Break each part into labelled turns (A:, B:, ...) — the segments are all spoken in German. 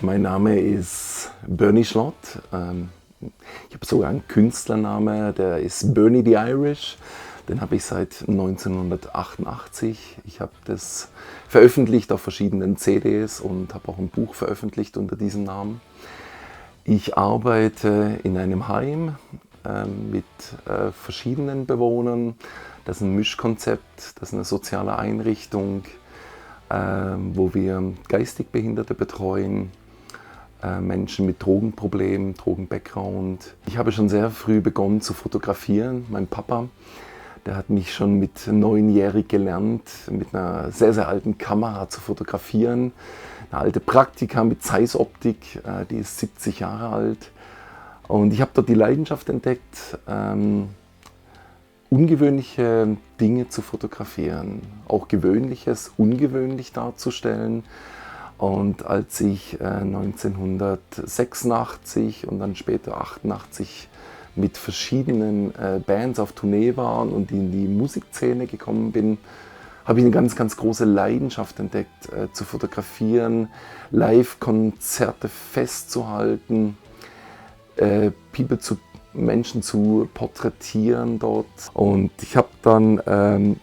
A: Mein Name ist Bernie Schlott. Ich habe sogar einen Künstlernamen, der ist Bernie the Irish. Den habe ich seit 1988. Ich habe das veröffentlicht auf verschiedenen CDs und habe auch ein Buch veröffentlicht unter diesem Namen. Ich arbeite in einem Heim mit verschiedenen Bewohnern. Das ist ein Mischkonzept, das ist eine soziale Einrichtung, wo wir geistig Behinderte betreuen, Menschen mit Drogenproblemen, Drogen-Background. Ich habe schon sehr früh begonnen zu fotografieren. Mein Papa, der hat mich schon mit 9-jährig gelernt, mit einer sehr, sehr alten Kamera zu fotografieren. Eine alte Praktika mit Zeiss-Optik, die ist 70 Jahre alt. Und ich habe dort die Leidenschaft entdeckt, ungewöhnliche Dinge zu fotografieren, auch Gewöhnliches ungewöhnlich darzustellen. Und als ich 1986 und dann später 88 mit verschiedenen Bands auf Tournee war und in die Musikszene gekommen bin, habe ich eine ganz, ganz große Leidenschaft entdeckt, zu fotografieren, Live-Konzerte festzuhalten, Menschen zu porträtieren dort. Und ich habe dann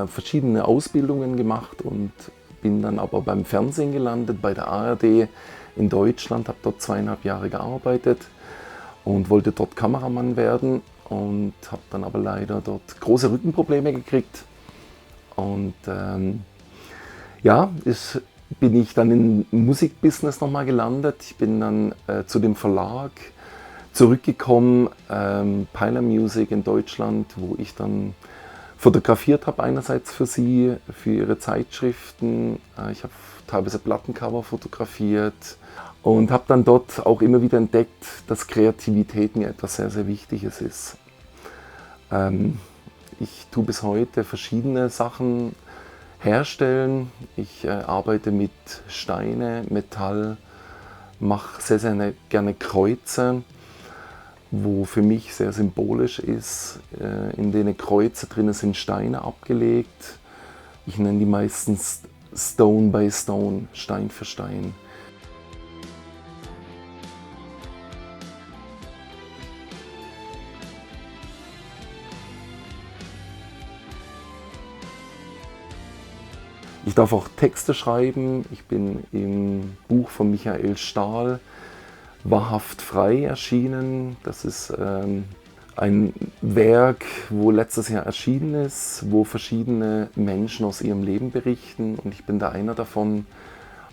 A: verschiedene Ausbildungen gemacht und bin dann aber beim Fernsehen gelandet, bei der ARD in Deutschland, habe dort 2,5 Jahre gearbeitet und wollte dort Kameramann werden und habe dann aber leider dort große Rückenprobleme gekriegt. Und bin ich dann im Musikbusiness nochmal gelandet. Ich bin dann zu dem Verlag zurückgekommen, Pioneer Music in Deutschland, wo ich dann fotografiert habe, einerseits für sie, für ihre Zeitschriften. Ich habe teilweise Plattencover fotografiert und habe dann dort auch immer wieder entdeckt, dass Kreativität mir etwas sehr, sehr Wichtiges ist. Ich tue bis heute verschiedene Sachen herstellen. Ich arbeite mit Steine, Metall, mache sehr, sehr gerne Kreuze, wo für mich sehr symbolisch ist. In denen Kreuze drinnen sind Steine abgelegt. Ich nenne die meistens Stone by Stone, Stein für Stein. Ich darf auch Texte schreiben. Ich bin im Buch von Michael Stahl, Wahrhaft frei, erschienen. Das ist ein Werk, wo letztes Jahr erschienen ist, wo verschiedene Menschen aus ihrem Leben berichten und ich bin da einer davon.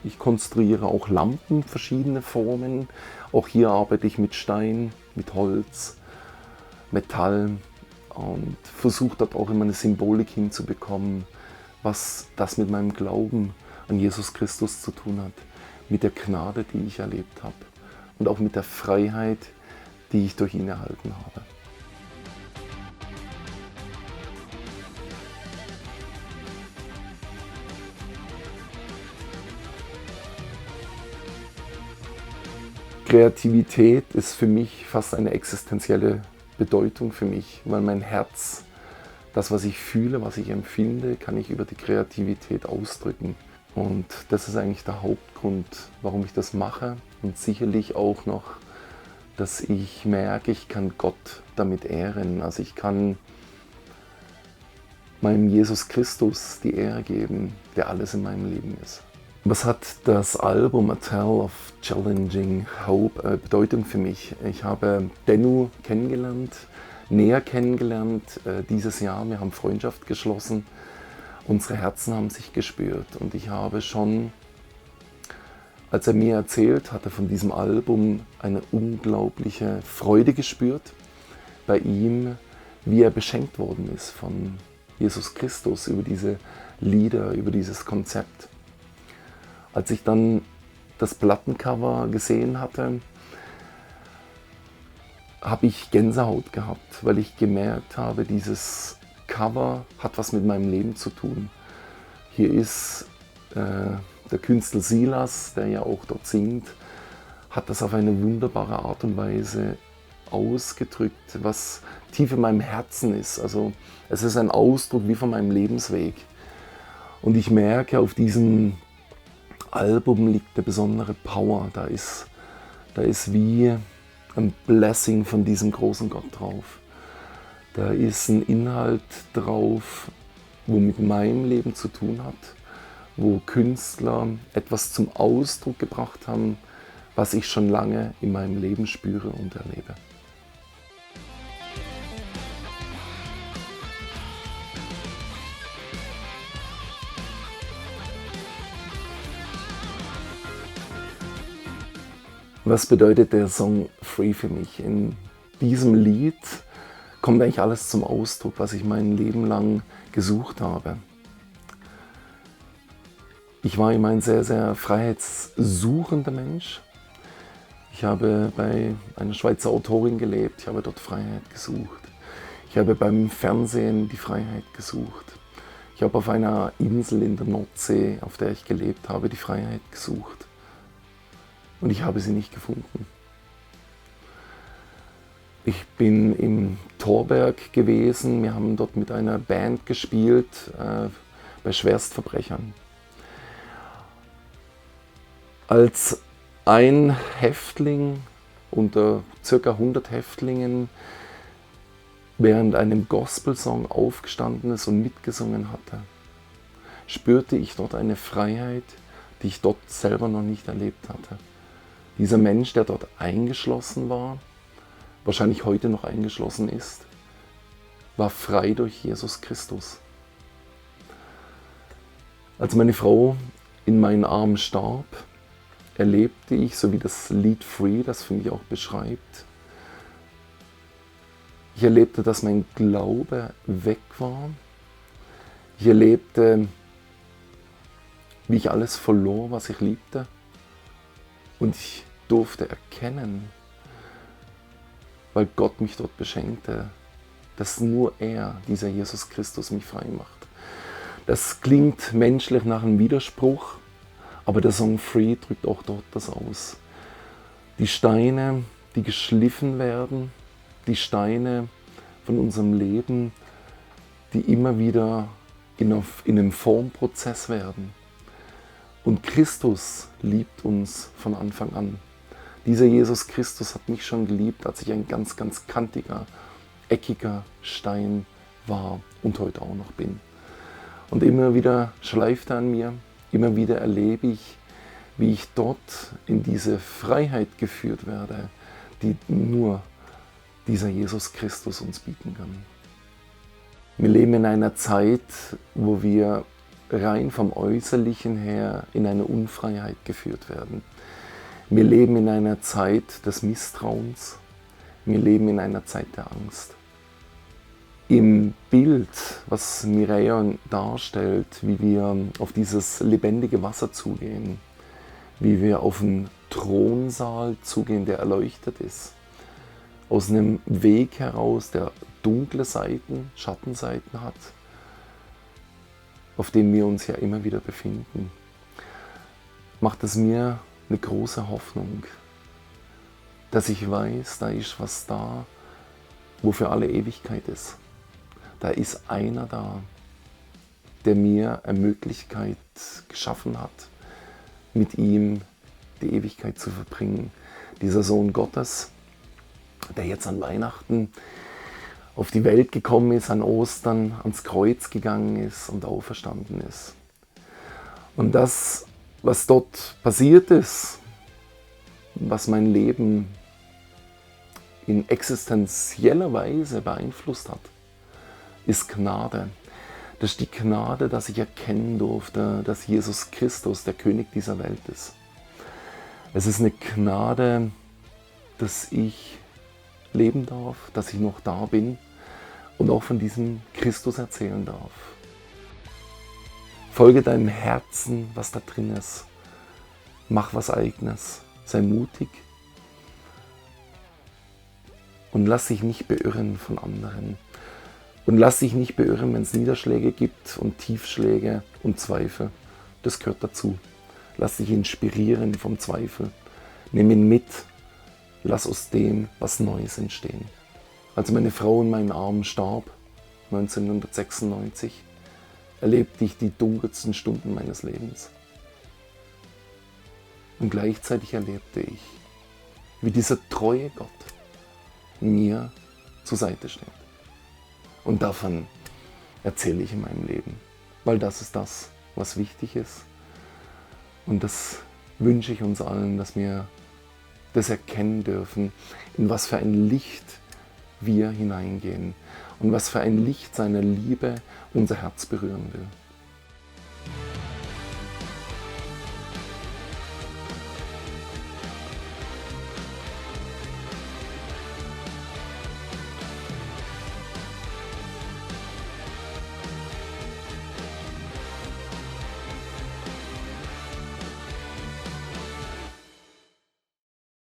A: Ich konstruiere auch Lampen, verschiedene Formen. Auch hier arbeite ich mit Stein, mit Holz, Metall und versuche dort auch immer eine Symbolik hinzubekommen, was das mit meinem Glauben an Jesus Christus zu tun hat, mit der Gnade, die ich erlebt habe. Und auch mit der Freiheit, die ich durch ihn erhalten habe. Kreativität ist für mich fast eine existenzielle Bedeutung für mich, weil mein Herz, das, was ich fühle, was ich empfinde, kann ich über die Kreativität ausdrücken. Und das ist eigentlich der Hauptgrund, warum ich das mache. Und sicherlich auch noch, dass ich merke, ich kann Gott damit ehren. Also ich kann meinem Jesus Christus die Ehre geben, der alles in meinem Leben ist. Was hat das Album A Tale of Challenging Hope Bedeutung für mich? Ich habe Bennu kennengelernt, näher kennengelernt dieses Jahr. Wir haben Freundschaft geschlossen. Unsere Herzen haben sich gespürt und ich habe schon, als er mir erzählt hatte von diesem Album, eine unglaubliche Freude gespürt bei ihm, wie er beschenkt worden ist von Jesus Christus über diese Lieder, über dieses Konzept. Als ich dann das Plattencover gesehen hatte, habe ich Gänsehaut gehabt, weil ich gemerkt habe, dieses Cover hat was mit meinem Leben zu tun. Hier ist der Künstler Silas, der ja auch dort singt, hat das auf eine wunderbare Art und Weise ausgedrückt, was tief in meinem Herzen ist. Also es ist ein Ausdruck wie von meinem Lebensweg. Und ich merke auf diesem Album liegt eine besondere Power. Da ist wie ein Blessing von diesem großen Gott drauf. Da ist ein Inhalt drauf, wo mit meinem Leben zu tun hat, wo Künstler etwas zum Ausdruck gebracht haben, was ich schon lange in meinem Leben spüre und erlebe. Was bedeutet der Song Free für mich? In diesem Lied kommt eigentlich alles zum Ausdruck, was ich mein Leben lang gesucht habe. Ich war immer ein sehr, sehr freiheitssuchender Mensch. Ich habe bei einer Schweizer Autorin gelebt, ich habe dort Freiheit gesucht. Ich habe beim Fernsehen die Freiheit gesucht. Ich habe auf einer Insel in der Nordsee, auf der ich gelebt habe, die Freiheit gesucht. Und ich habe sie nicht gefunden. Ich bin im Thorberg gewesen, wir haben dort mit einer Band gespielt, bei Schwerstverbrechern. Als ein Häftling unter ca. 100 Häftlingen während einem Gospelsong aufgestanden ist und mitgesungen hatte, spürte ich dort eine Freiheit, die ich dort selber noch nicht erlebt hatte. Dieser Mensch, der dort eingeschlossen war, wahrscheinlich heute noch eingeschlossen ist, war frei durch Jesus Christus. Als meine Frau in meinen Armen starb, erlebte ich, so wie das Lied Free das für mich auch beschreibt, ich erlebte, dass mein Glaube weg war. Ich erlebte, wie ich alles verlor, was ich liebte. Und ich durfte erkennen, weil Gott mich dort beschenkte, dass nur er, dieser Jesus Christus, mich frei macht. Das klingt menschlich nach einem Widerspruch, aber der Song Free drückt auch dort das aus. Die Steine, die geschliffen werden, die Steine von unserem Leben, die immer wieder in einem Formprozess werden. Und Christus liebt uns von Anfang an. Dieser Jesus Christus hat mich schon geliebt, als ich ein ganz, ganz kantiger, eckiger Stein war und heute auch noch bin. Und immer wieder schleift er an mir, immer wieder erlebe ich, wie ich dort in diese Freiheit geführt werde, die nur dieser Jesus Christus uns bieten kann. Wir leben in einer Zeit, wo wir rein vom Äußerlichen her in eine Unfreiheit geführt werden. Wir leben in einer Zeit des Misstrauens. Wir leben in einer Zeit der Angst. Im Bild, was Mireia darstellt, wie wir auf dieses lebendige Wasser zugehen, wie wir auf einen Thronsaal zugehen, der erleuchtet ist, aus einem Weg heraus, der dunkle Seiten, Schattenseiten hat, auf dem wir uns ja immer wieder befinden, macht es mir eine große Hoffnung, dass ich weiß, da ist was da, wo für alle Ewigkeit ist. Da ist einer da, der mir eine Möglichkeit geschaffen hat, mit ihm die Ewigkeit zu verbringen. Dieser Sohn Gottes, der jetzt an Weihnachten auf die Welt gekommen ist, an Ostern ans Kreuz gegangen ist und auferstanden ist. Und das, was dort passiert ist, was mein Leben in existenzieller Weise beeinflusst hat, ist Gnade. Das ist die Gnade, dass ich erkennen durfte, dass Jesus Christus der König dieser Welt ist. Es ist eine Gnade, dass ich leben darf, dass ich noch da bin und auch von diesem Christus erzählen darf. Folge deinem Herzen, was da drin ist. Mach was Eigenes. Sei mutig. Und lass dich nicht beirren von anderen. Und lass dich nicht beirren, wenn es Niederschläge gibt und Tiefschläge und Zweifel. Das gehört dazu. Lass dich inspirieren vom Zweifel. Nimm ihn mit. Lass aus dem was Neues entstehen. Als meine Frau in meinen Armen starb, 1996, erlebte ich die dunkelsten Stunden meines Lebens. Und gleichzeitig erlebte ich, wie dieser treue Gott mir zur Seite steht. Und davon erzähle ich in meinem Leben, weil das ist das, was wichtig ist. Und das wünsche ich uns allen, dass wir das erkennen dürfen, in was für ein Licht wir hineingehen und was für ein Licht seiner Liebe unser Herz berühren will.